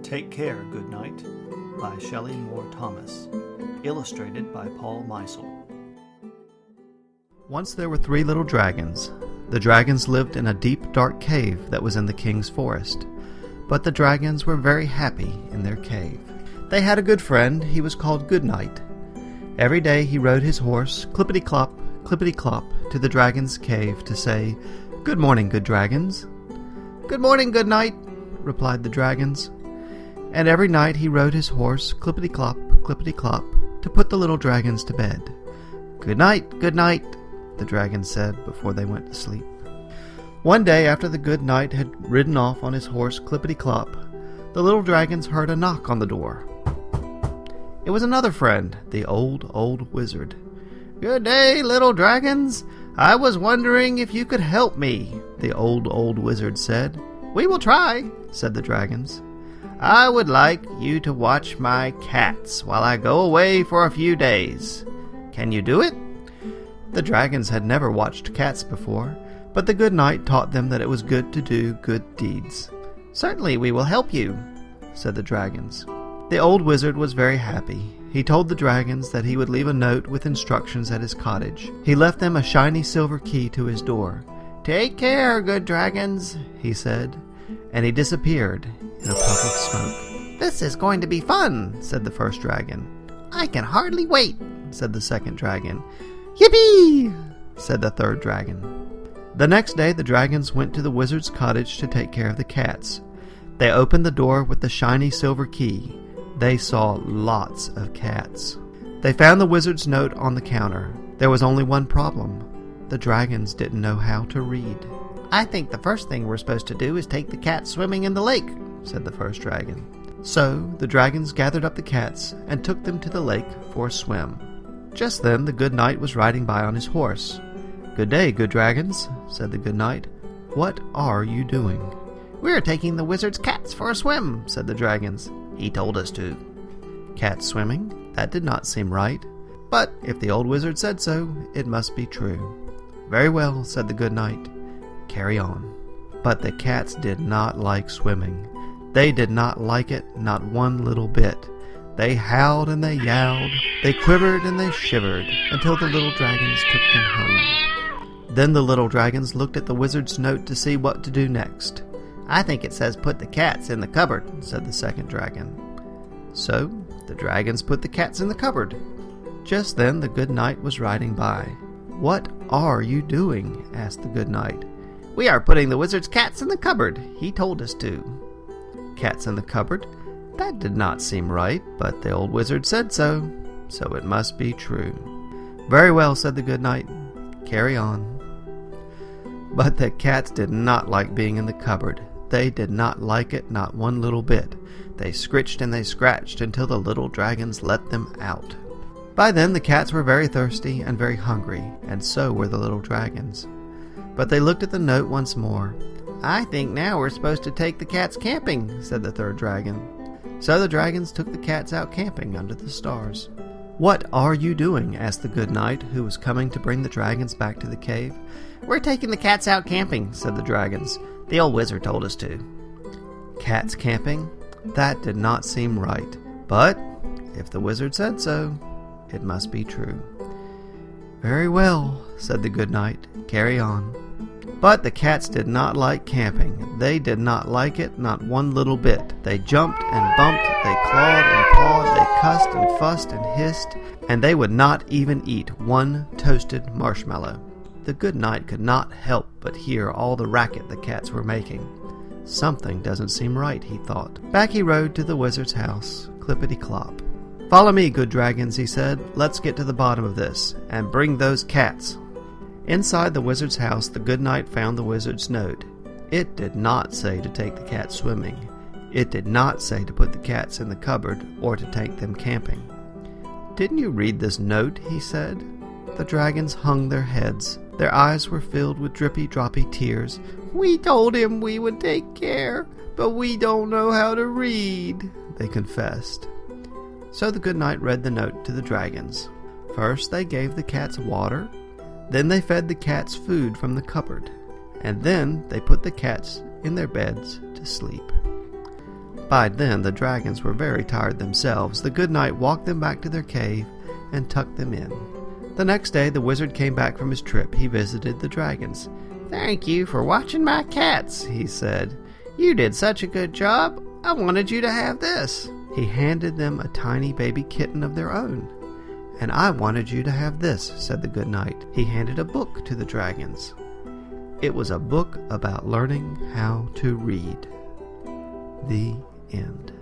Take Care, Good Night by Shelley Moore Thomas. Illustrated by Paul Meisel. Once there were 3 little dragons. The dragons lived in a deep, dark cave that was in the king's forest. But the dragons were very happy in their cave. They had a good friend. He was called Goodnight. Every day he rode his horse, clippity-clop, to the dragon's cave to say, "Good morning, good dragons." "Good morning, Goodnight," replied the dragons. And every night he rode his horse, clippity-clop, to put the little dragons to bed. Good night," the dragons said before they went to sleep. One day after the good knight had ridden off on his horse, clippity-clop, the little dragons heard a knock on the door. It was another friend, the old wizard. "Good day, little dragons. I was wondering if you could help me," the old wizard said. "We will try," said the dragons. "I would like you to watch my cats while I go away for a few days. Can you do it?" The dragons had never watched cats before, but the good knight taught them that it was good to do good deeds. "Certainly we will help you," said the dragons. The old wizard was very happy. He told the dragons that he would leave a note with instructions at his cottage. He left them a shiny silver key to his door. "Take care, good dragons," he said, and he disappeared in a puff of smoke. "This is going to be fun," said the first dragon. "I can hardly wait," said the second dragon. "Yippee!" said the third dragon. The next day the dragons went to the wizard's cottage to take care of the cats. They opened the door with the shiny silver key. They saw lots of cats. They found the wizard's note on the counter. There was only one problem. The dragons didn't know how to read. "I think the first thing we're supposed to do is take the cats swimming in the lake," said the first dragon. So the dragons gathered up the cats and took them to the lake for a swim. Just then the good knight was riding by on his horse. "Good day, good dragons," said the good knight. "What are you doing?" "We're taking the wizard's cats for a swim," said the dragons. "He told us to." Cats swimming? That did not seem right. But if the old wizard said so, it must be true. "Very well," said the good knight. "Carry on." But the cats did not like swimming. They did not like it, not one little bit. They howled and they yowled. They quivered and they shivered until the little dragons took them home. Then the little dragons looked at the wizard's note to see what to do next. "I think it says put the cats in the cupboard," said the second dragon. So the dragons put the cats in the cupboard. Just then the good knight was riding by. "What are you doing?" asked the good knight. "We are putting the wizard's cats in the cupboard. He told us to." Cats in the cupboard? That did not seem right, but the old wizard said so, so it must be true. "Very well," said the good knight. "Carry on." But the cats did not like being in the cupboard. They did not like it, not one little bit. They scritched and they scratched until the little dragons let them out. By then the cats were very thirsty and very hungry, and so were the little dragons. But they looked at the note once more. "I think now we're supposed to take the cats camping," said the third dragon. So the dragons took the cats out camping under the stars. "What are you doing?" asked the good knight, who was coming to bring the dragons back to the cave. "We're taking the cats out camping," said the dragons. "The old wizard told us to." Cats camping? That did not seem right. But if the wizard said so, it must be true. "Very well," said the good knight. "Carry on." But the cats did not like camping. They did not like it, not one little bit. They jumped and bumped, they clawed and pawed, they cussed and fussed and hissed, and they would not even eat one toasted marshmallow. The good knight could not help but hear all the racket the cats were making. Something doesn't seem right, he thought. Back he rode to the wizard's house, clippity-clop. "Follow me, good dragons," he said. "Let's get to the bottom of this, and bring those cats." Inside the wizard's house, the good knight found the wizard's note. It did not say to take the cats swimming. It did not say to put the cats in the cupboard or to take them camping. "Didn't you read this note?" he said. The dragons hung their heads. Their eyes were filled with drippy-droppy tears. "We told him we would take care, but we don't know how to read," they confessed. So the good knight read the note to the dragons. First they gave the cats water. Then they fed the cats food from the cupboard, and then they put the cats in their beds to sleep. By then the dragons were very tired themselves. The good knight walked them back to their cave and tucked them in. The next day the wizard came back from his trip. He visited the dragons. "Thank you for watching my cats," he said. "You did such a good job. I wanted you to have this." He handed them a tiny baby kitten of their own. "And I wanted you to have this," said the good knight. He handed a book to the dragons. It was a book about learning how to read. The end.